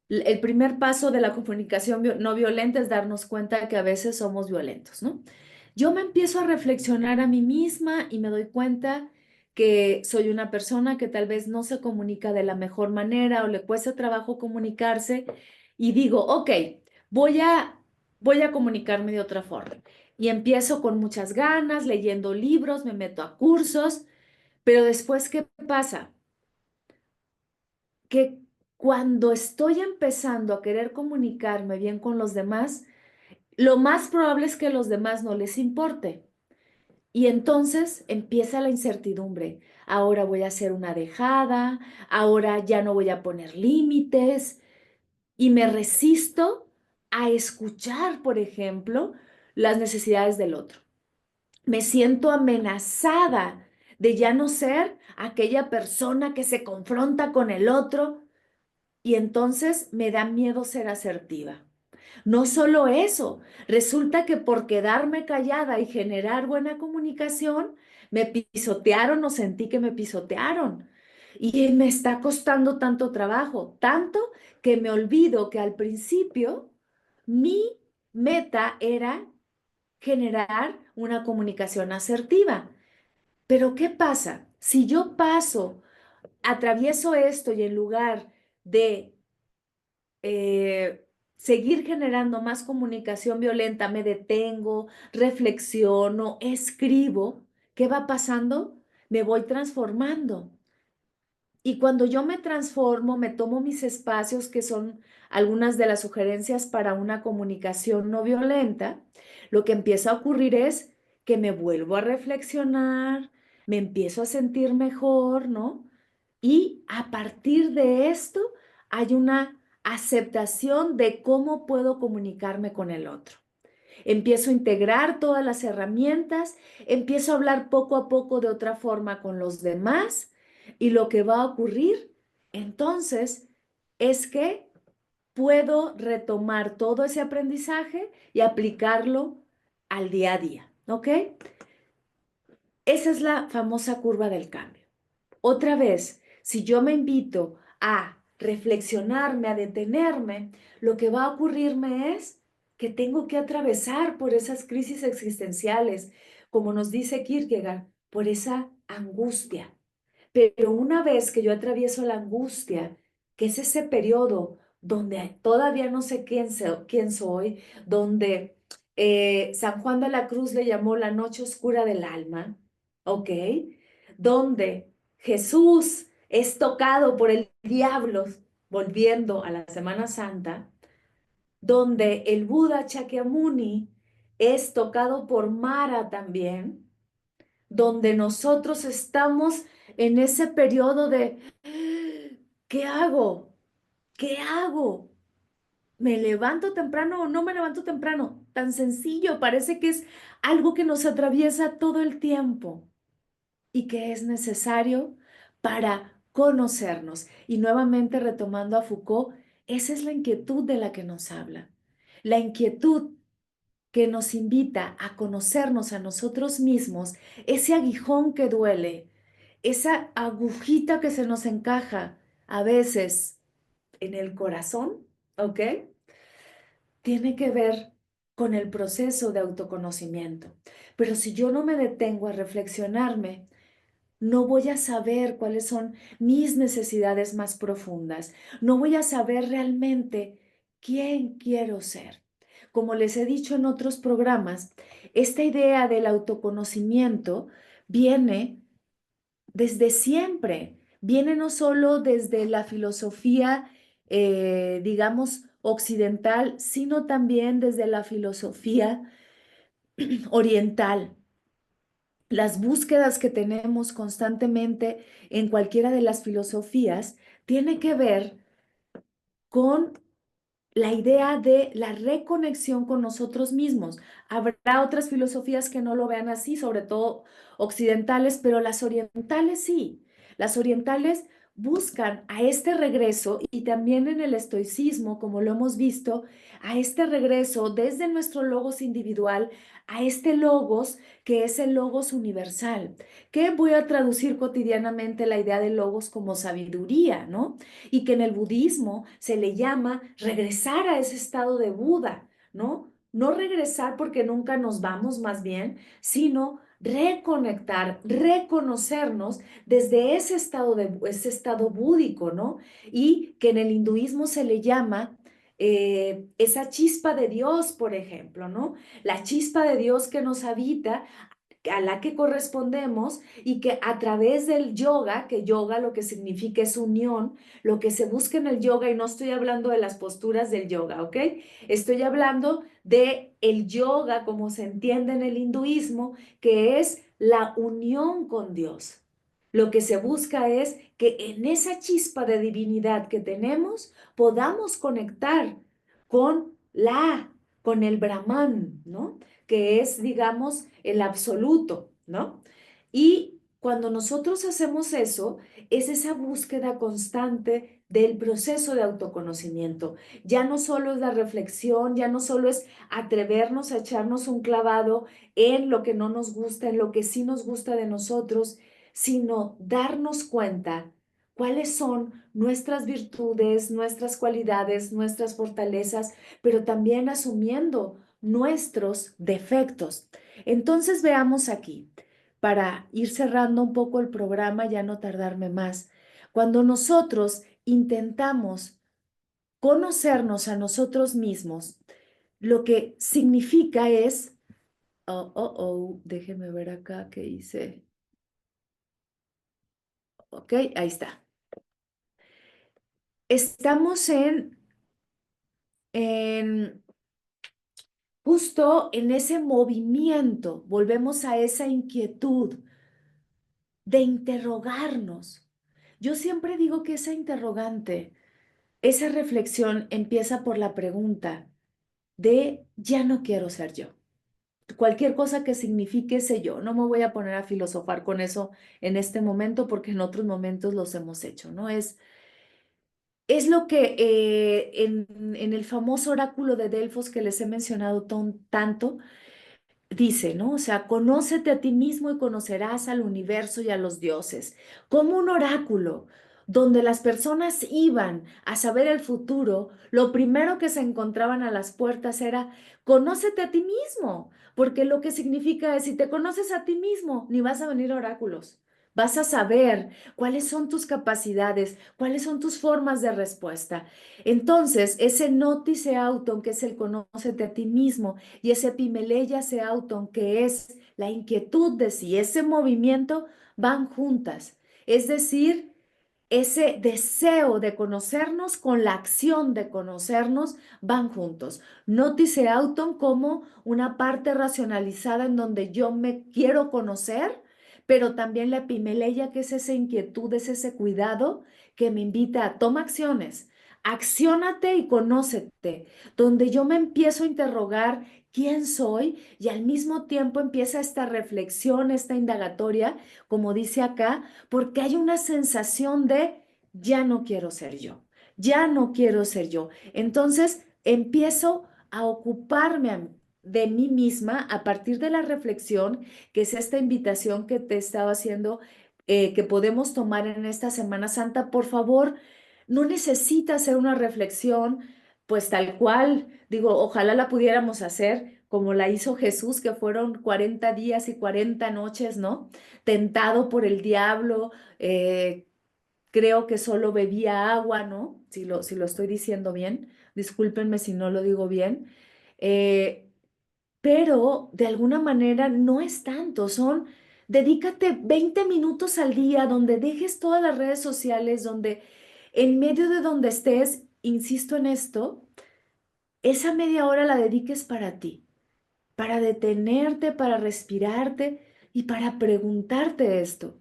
el primer paso de la comunicación no violenta es darnos cuenta que a veces somos violentos, ¿no? Yo me empiezo a reflexionar a mí misma y me doy cuenta que soy una persona que tal vez no se comunica de la mejor manera o le cuesta trabajo comunicarse y digo, ok, voy a voy a comunicarme de otra forma. Y empiezo con muchas ganas, leyendo libros, me meto a cursos, pero después, ¿qué pasa? Que cuando estoy empezando a querer comunicarme bien con los demás, lo más probable es que a los demás no les importe. Y entonces empieza la incertidumbre. Ahora voy a hacer una dejada, ahora ya no voy a poner límites y me resisto a escuchar, por ejemplo, las necesidades del otro. Me siento amenazada de ya no ser aquella persona que se confronta con el otro y entonces me da miedo ser asertiva. No solo eso, resulta que por quedarme callada y generar buena comunicación, me pisotearon o sentí que me pisotearon. Y me está costando tanto trabajo, tanto que me olvido que al principio mi meta era generar una comunicación asertiva. Pero ¿qué pasa? Si yo atravieso esto y en lugar de seguir generando más comunicación violenta, me detengo, reflexiono, escribo, ¿qué va pasando? Me voy transformando. Y cuando yo me transformo, me tomo mis espacios, que son algunas de las sugerencias para una comunicación no violenta, lo que empieza a ocurrir es que me vuelvo a reflexionar, me empiezo a sentir mejor, ¿no? Y a partir de esto hay una aceptación de cómo puedo comunicarme con el otro. Empiezo a integrar todas las herramientas, empiezo a hablar poco a poco de otra forma con los demás y lo que va a ocurrir entonces es que puedo retomar todo ese aprendizaje y aplicarlo al día a día, ¿ok? Esa es la famosa curva del cambio. Otra vez, si yo me invito a reflexionarme, a detenerme, lo que va a ocurrirme es que tengo que atravesar por esas crisis existenciales, como nos dice Kierkegaard, por esa angustia. Pero una vez que yo atravieso la angustia, que es ese periodo donde todavía no sé quién soy, donde San Juan de la Cruz le llamó la noche oscura del alma, ¿ok? Donde Jesús es tocado por el diablo, volviendo a la Semana Santa, donde el Buda Shakyamuni es tocado por Mara también, donde nosotros estamos en ese periodo de, ¿qué hago? ¿Qué hago? ¿Me levanto temprano o no me levanto temprano? Tan sencillo, parece que es algo que nos atraviesa todo el tiempo y que es necesario para conocernos. Y nuevamente retomando a Foucault, esa es la inquietud de la que nos habla. La inquietud que nos invita a conocernos a nosotros mismos, ese aguijón que duele, esa agujita que se nos encaja a veces en el corazón, ¿ok? Tiene que ver con el proceso de autoconocimiento. Pero si yo no me detengo a reflexionarme, no voy a saber cuáles son mis necesidades más profundas. No voy a saber realmente quién quiero ser. Como les he dicho en otros programas, esta idea del autoconocimiento viene desde siempre. Viene no solo desde la filosofía, digamos, occidental, sino también desde la filosofía oriental. Las búsquedas que tenemos constantemente en cualquiera de las filosofías tiene que ver con la idea de la reconexión con nosotros mismos. Habrá otras filosofías que no lo vean así, sobre todo occidentales, pero las orientales sí. Las orientales buscan a este regreso y también en el estoicismo, como lo hemos visto, a este regreso desde nuestro logos individual a este logos que es el logos universal, que voy a traducir cotidianamente la idea de logos como sabiduría, ¿no? Y que en el budismo se le llama regresar a ese estado de Buda, ¿no? No regresar porque nunca nos vamos más bien, sino reconectar, reconocernos desde ese estado búdico, ¿no? Y que en el hinduismo se le llama esa chispa de Dios, por ejemplo, ¿no? La chispa de Dios que nos habita, a la que correspondemos y que a través del yoga, que yoga lo que significa es unión, lo que se busca en el yoga, y no estoy hablando de las posturas del yoga, ¿ok? Estoy hablando de el yoga como se entiende en el hinduismo, que es la unión con Dios. Lo que se busca es que en esa chispa de divinidad que tenemos podamos conectar con con el Brahman, ¿no? Que es, digamos, el absoluto, ¿no? Y cuando nosotros hacemos eso, es esa búsqueda constante del proceso de autoconocimiento. Ya no solo es la reflexión, ya no solo es atrevernos a echarnos un clavado en lo que no nos gusta, en lo que sí nos gusta de nosotros, sino darnos cuenta cuáles son nuestras virtudes, nuestras cualidades, nuestras fortalezas, pero también asumiendo nuestros defectos. Entonces veamos aquí, para ir cerrando un poco el programa, ya no tardarme más. Cuando nosotros intentamos conocernos a nosotros mismos, lo que significa es, déjeme ver acá qué hice. Ok, ahí está. Estamos en justo en ese movimiento, volvemos a esa inquietud de interrogarnos. Yo siempre digo que esa interrogante, esa reflexión empieza por la pregunta de ya no quiero ser yo. Cualquier cosa que signifique ese yo. No me voy a poner a filosofar con eso en este momento porque en otros momentos los hemos hecho, ¿no? Es lo que en el famoso oráculo de Delfos que les he mencionado tanto, dice, ¿no? O sea, conócete a ti mismo y conocerás al universo y a los dioses. Como un oráculo, donde las personas iban a saber el futuro, lo primero que se encontraban a las puertas era, conócete a ti mismo, porque lo que significa es, si te conoces a ti mismo, ni vas a venir a oráculos. Vas a saber cuáles son tus capacidades, cuáles son tus formas de respuesta. Entonces, ese notice auton, que es el conócete a ti mismo, y ese epimeleya se auton, que es la inquietud de sí, ese movimiento, van juntas. Es decir, ese deseo de conocernos con la acción de conocernos van juntos. Notice auton como una parte racionalizada en donde yo me quiero conocer, pero también la epimeleya, que es esa inquietud, es ese cuidado que me invita a tomar acciones. Acciónate y conócete, donde yo me empiezo a interrogar quién soy y al mismo tiempo empieza esta reflexión, esta indagatoria, como dice acá, porque hay una sensación de ya no quiero ser yo, ya no quiero ser yo. Entonces empiezo a ocuparme de mí misma a partir de la reflexión, que es esta invitación que te estaba haciendo, que podemos tomar en esta Semana Santa. Por favor, no necesita hacer una reflexión, pues tal cual, digo, ojalá la pudiéramos hacer como la hizo Jesús, que fueron 40 días y 40 noches, ¿no? Tentado por el diablo, creo que solo bebía agua, ¿no? Si lo estoy diciendo bien, discúlpenme si no lo digo bien. Eh, pero de alguna manera no es tanto, dedícate 20 minutos al día donde dejes todas las redes sociales, donde en medio de donde estés, insisto en esto, esa media hora la dediques para ti, para detenerte, para respirarte y para preguntarte esto.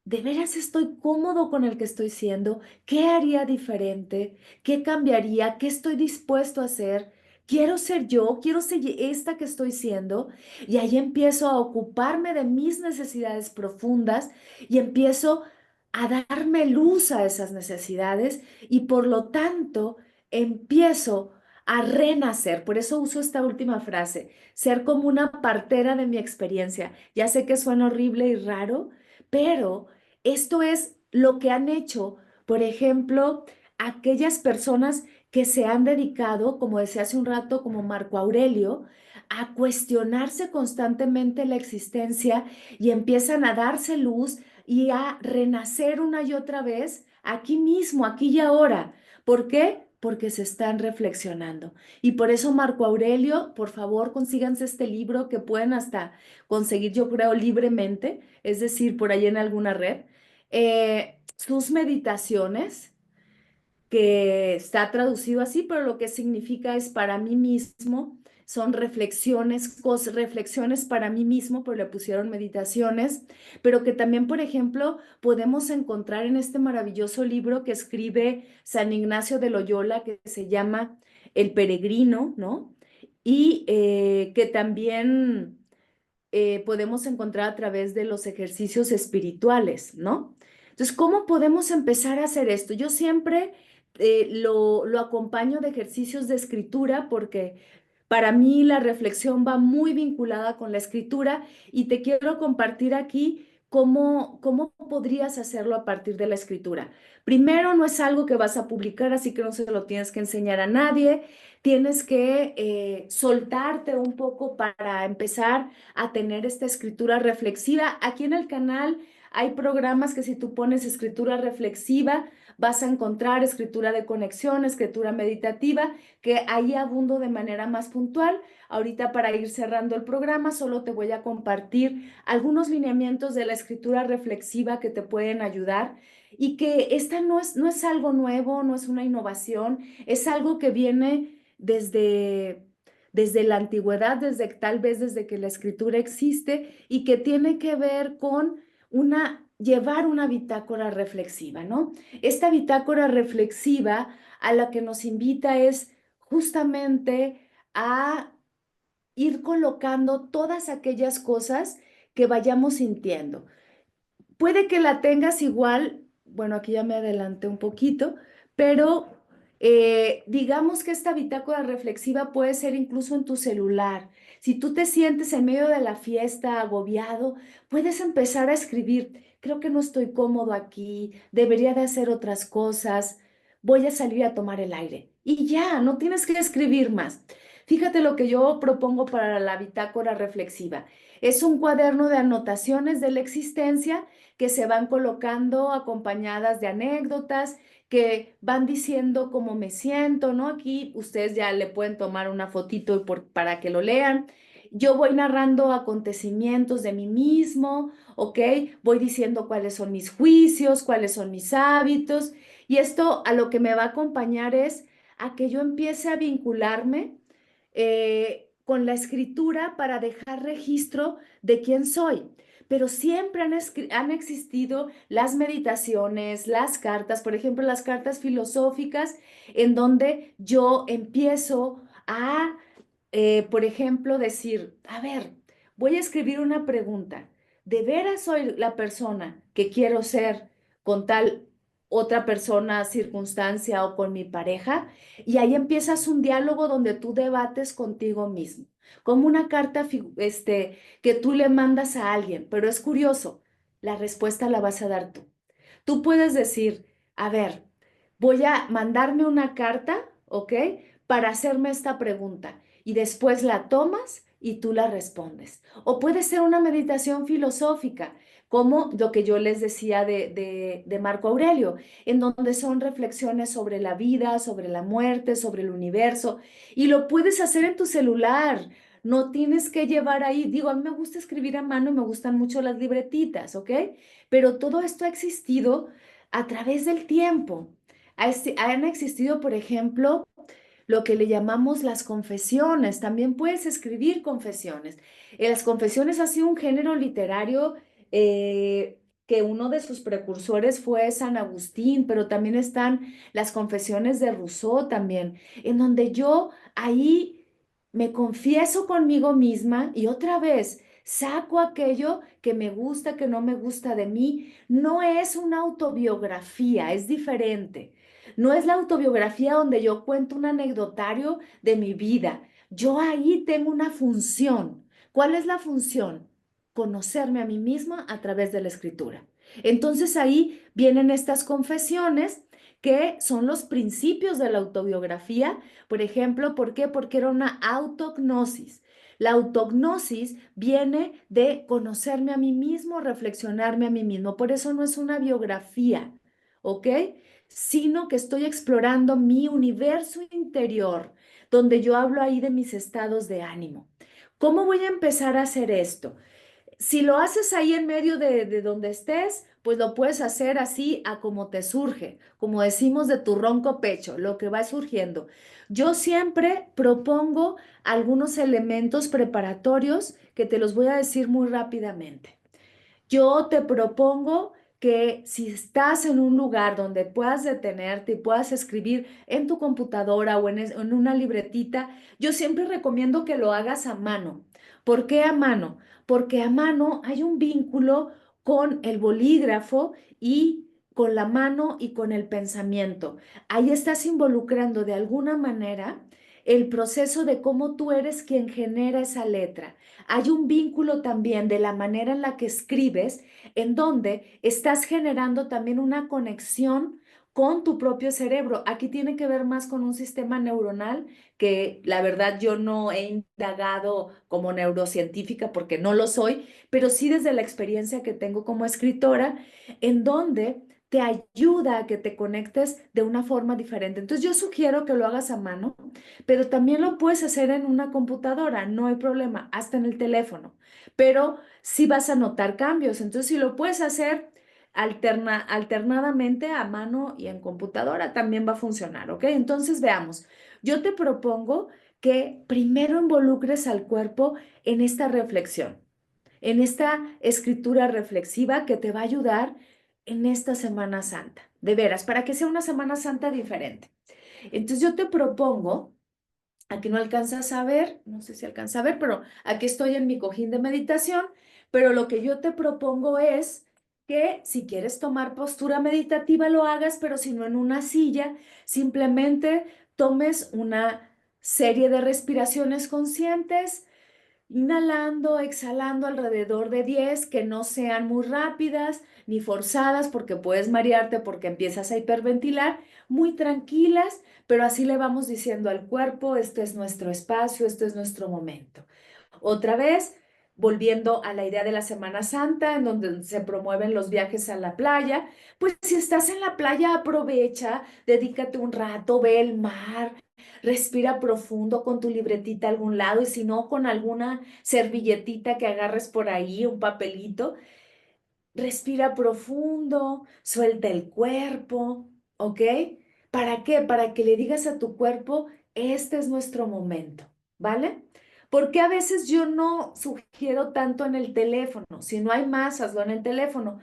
¿De veras estoy cómodo con el que estoy siendo? ¿Qué haría diferente? ¿Qué cambiaría? ¿Qué estoy dispuesto a hacer? ¿Quiero ser yo? ¿Quiero ser esta que estoy siendo? Y ahí empiezo a ocuparme de mis necesidades profundas y empiezo a darme luz a esas necesidades y por lo tanto empiezo a renacer. Por eso uso esta última frase, ser como una partera de mi experiencia. Ya sé que suena horrible y raro, pero esto es lo que han hecho, por ejemplo, aquellas personas que se han dedicado, como decía hace un rato, como Marco Aurelio, a cuestionarse constantemente la existencia y empiezan a darse luz y a renacer una y otra vez aquí mismo, aquí y ahora. ¿Por qué? porque se están reflexionando. Y por eso Marco Aurelio, por favor, consíganse este libro que pueden hasta conseguir, yo creo, libremente, es decir, por ahí en alguna red. Sus meditaciones, que está traducido así, pero lo que significa es para mí mismo, son reflexiones, reflexiones para mí mismo, pero le pusieron meditaciones, pero que también, por ejemplo, podemos encontrar en este maravilloso libro que escribe San Ignacio de Loyola, que se llama El Peregrino, ¿no? Y que también podemos encontrar a través de los ejercicios espirituales, ¿no? Entonces, ¿cómo podemos empezar a hacer esto? Yo siempre lo acompaño de ejercicios de escritura porque para mí la reflexión va muy vinculada con la escritura y te quiero compartir aquí cómo podrías hacerlo a partir de la escritura. Primero, no es algo que vas a publicar, así que no se lo tienes que enseñar a nadie. Tienes que soltarte un poco para empezar a tener esta escritura reflexiva. Aquí en el canal hay programas que si tú pones escritura reflexiva, vas a encontrar escritura de conexión, escritura meditativa, que ahí abundo de manera más puntual. Ahorita para ir cerrando el programa, solo te voy a compartir algunos lineamientos de la escritura reflexiva que te pueden ayudar y que esta no es algo nuevo, no es una innovación, es algo que viene desde la antigüedad, tal vez desde que la escritura existe y que tiene que ver con llevar una bitácora reflexiva, ¿no? Esta bitácora reflexiva a la que nos invita es justamente a ir colocando todas aquellas cosas que vayamos sintiendo. Puede que la tengas igual, bueno, aquí ya me adelanté un poquito, pero digamos que esta bitácora reflexiva puede ser incluso en tu celular. Si tú te sientes en medio de la fiesta agobiado, puedes empezar a escribir, creo que no estoy cómodo aquí, debería de hacer otras cosas, voy a salir a tomar el aire. Y ya, no tienes que escribir más. Fíjate lo que yo propongo para la bitácora reflexiva. Es un cuaderno de anotaciones de la existencia que se van colocando acompañadas de anécdotas, que van diciendo cómo me siento, ¿no? Aquí ustedes ya le pueden tomar una fotito para que lo lean. Yo voy narrando acontecimientos de mí mismo, ¿ok? Voy diciendo cuáles son mis juicios, cuáles son mis hábitos, y esto a lo que me va a acompañar es a que yo empiece a vincularme con la escritura para dejar registro de quién soy. Pero siempre han existido las meditaciones, las cartas, por ejemplo, las cartas filosóficas, en donde yo empiezo a, por ejemplo, decir, a ver, voy a escribir una pregunta. ¿De veras soy la persona que quiero ser con tal otra persona, circunstancia o con mi pareja? Y ahí empiezas un diálogo donde tú debates contigo mismo, como una carta que tú le mandas a alguien, pero es curioso, la respuesta la vas a dar tú. Tú puedes decir, a ver, voy a mandarme una carta, ¿ok? Para hacerme esta pregunta y después la tomas y tú la respondes. O puede ser una meditación filosófica, como lo que yo les decía de Marco Aurelio, en donde son reflexiones sobre la vida, sobre la muerte, sobre el universo, y lo puedes hacer en tu celular. No tienes que llevar ahí, digo, a mí me gusta escribir a mano y me gustan mucho las libretitas, ¿ok? Pero todo esto ha existido a través del tiempo. Han existido, por ejemplo, lo que le llamamos las confesiones. También puedes escribir confesiones. Las confesiones ha sido un género literario que uno de sus precursores fue San Agustín, pero también están las confesiones de Rousseau también, en donde yo ahí me confieso conmigo misma y otra vez saco aquello que me gusta, que no me gusta de mí. No es una autobiografía, es diferente. No es la autobiografía donde yo cuento un anecdotario de mi vida. Yo ahí tengo una función. ¿Cuál es la función? Conocerme a mí misma a través de la escritura. Entonces ahí vienen estas confesiones que son los principios de la autobiografía. Por ejemplo, ¿por qué? Porque era una autognosis. La autognosis viene de conocerme a mí mismo, reflexionarme a mí mismo. Por eso no es una biografía, ¿ok? sino que estoy explorando mi universo interior, donde yo hablo ahí de mis estados de ánimo. ¿Cómo voy a empezar a hacer esto? Si lo haces ahí en medio de donde estés, pues lo puedes hacer así a como te surge, como decimos de tu ronco pecho, lo que va surgiendo. Yo siempre propongo algunos elementos preparatorios que te los voy a decir muy rápidamente. Yo te propongo que si estás en un lugar donde puedas detenerte y puedas escribir en tu computadora o en una libretita, yo siempre recomiendo que lo hagas a mano. ¿Por qué a mano? Porque a mano hay un vínculo con el bolígrafo y con la mano y con el pensamiento. Ahí estás involucrando de alguna manera el proceso de cómo tú eres quien genera esa letra. Hay un vínculo también de la manera en la que escribes, en donde estás generando también una conexión con tu propio cerebro. Aquí tiene que ver más con un sistema neuronal que la verdad yo no he indagado como neurocientífica porque no lo soy, pero sí desde la experiencia que tengo como escritora, en donde te ayuda a que te conectes de una forma diferente. Entonces yo sugiero que lo hagas a mano, pero también lo puedes hacer en una computadora, no hay problema, hasta en el teléfono, pero sí vas a notar cambios. Entonces, si lo puedes hacer alternadamente a mano y en computadora, también va a funcionar, ¿ok? Entonces, veamos, yo te propongo que primero involucres al cuerpo en esta reflexión, en esta escritura reflexiva que te va a ayudar en esta Semana Santa, de veras, para que sea una Semana Santa diferente. Entonces, yo te propongo. Aquí no alcanzas a ver, no sé si alcanza a ver, pero aquí estoy en mi cojín de meditación, pero lo que yo te propongo es que si quieres tomar postura meditativa lo hagas, pero si no en una silla, simplemente tomes una serie de respiraciones conscientes, inhalando, exhalando alrededor de 10, que no sean muy rápidas ni forzadas porque puedes marearte porque empiezas a hiperventilar, muy tranquilas, pero así le vamos diciendo al cuerpo, este es nuestro espacio, este es nuestro momento. Otra vez, volviendo a la idea de la Semana Santa, en donde se promueven los viajes a la playa, pues si estás en la playa, aprovecha, dedícate un rato, ve el mar, respira profundo con tu libretita a algún lado y si no, con alguna servilletita que agarres por ahí, un papelito, respira profundo, suelta el cuerpo, ¿ok? ¿Para qué? Para que le digas a tu cuerpo, este es nuestro momento, ¿vale? Porque a veces yo no sugiero tanto en el teléfono, si no hay más, hazlo en el teléfono,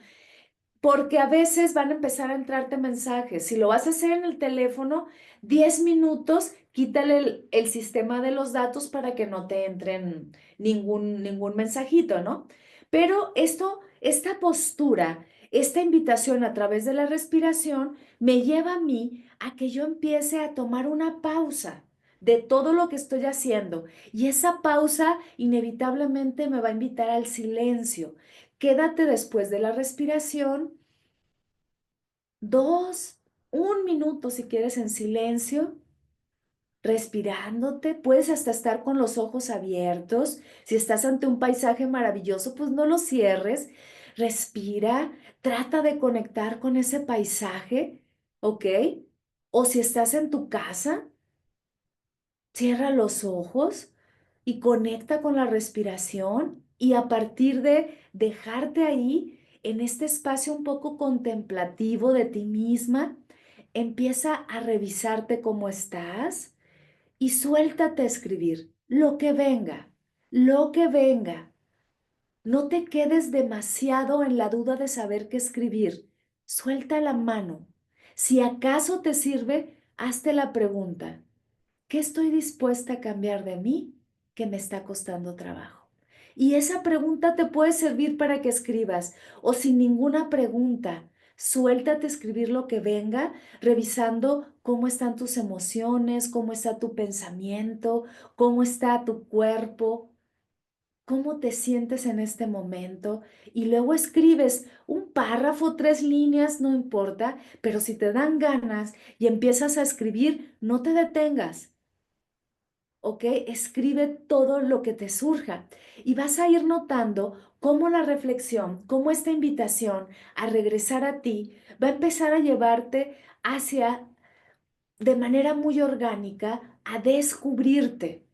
porque a veces van a empezar a entrarte mensajes. Si lo vas a hacer en el teléfono, 10 minutos, quítale el sistema de los datos para que no te entren ningún mensajito, ¿no? Pero esta postura, esta invitación a través de la respiración me lleva a mí a que yo empiece a tomar una pausa de todo lo que estoy haciendo. Y esa pausa inevitablemente me va a invitar al silencio. Quédate después de la respiración, 2, 1 minuto si quieres en silencio, respirándote. Puedes hasta estar con los ojos abiertos. Si estás ante un paisaje maravilloso, pues no lo cierres. Respira, trata de conectar con ese paisaje, ¿ok? O si estás en tu casa, cierra los ojos y conecta con la respiración y a partir de dejarte ahí en este espacio un poco contemplativo de ti misma, empieza a revisarte cómo estás y suéltate a escribir lo que venga. No te quedes demasiado en la duda de saber qué escribir. Suelta la mano. Si acaso te sirve, hazte la pregunta. ¿Qué estoy dispuesta a cambiar de mí que me está costando trabajo? Y esa pregunta te puede servir para que escribas o sin ninguna pregunta. Suéltate a escribir lo que venga, revisando cómo están tus emociones, cómo está tu pensamiento, cómo está tu cuerpo, cómo te sientes en este momento. Y luego escribes un párrafo, 3 líneas, no importa, pero si te dan ganas y empiezas a escribir, no te detengas. ¿Ok? Escribe todo lo que te surja y vas a ir notando cómo la reflexión, cómo esta invitación a regresar a ti va a empezar a llevarte hacia, de manera muy orgánica, a descubrirte.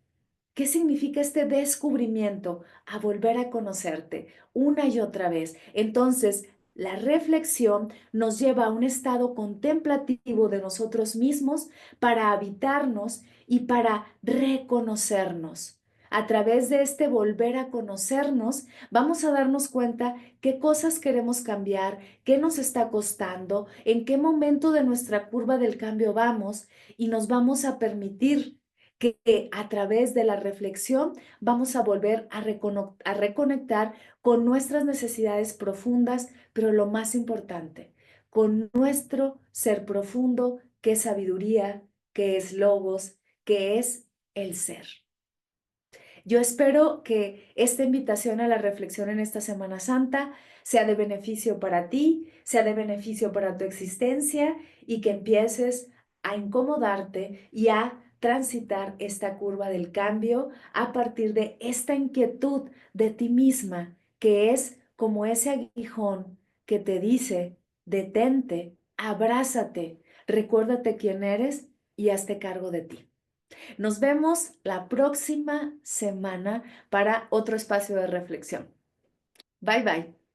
¿Qué significa este descubrimiento? A volver a conocerte una y otra vez. Entonces, la reflexión nos lleva a un estado contemplativo de nosotros mismos para habitarnos y para reconocernos. A través de este volver a conocernos, vamos a darnos cuenta qué cosas queremos cambiar, qué nos está costando, en qué momento de nuestra curva del cambio vamos y nos vamos a permitir que a través de la reflexión vamos a volver a reconectar con nuestras necesidades profundas, pero lo más importante, con nuestro ser profundo, que es sabiduría, que es logos, que es el ser. Yo espero que esta invitación a la reflexión en esta Semana Santa sea de beneficio para ti, sea de beneficio para tu existencia y que empieces a incomodarte y a transitar esta curva del cambio a partir de esta inquietud de ti misma, que es como ese aguijón que te dice, detente, abrázate, recuérdate quién eres y hazte cargo de ti. Nos vemos la próxima semana para otro espacio de reflexión. Bye bye.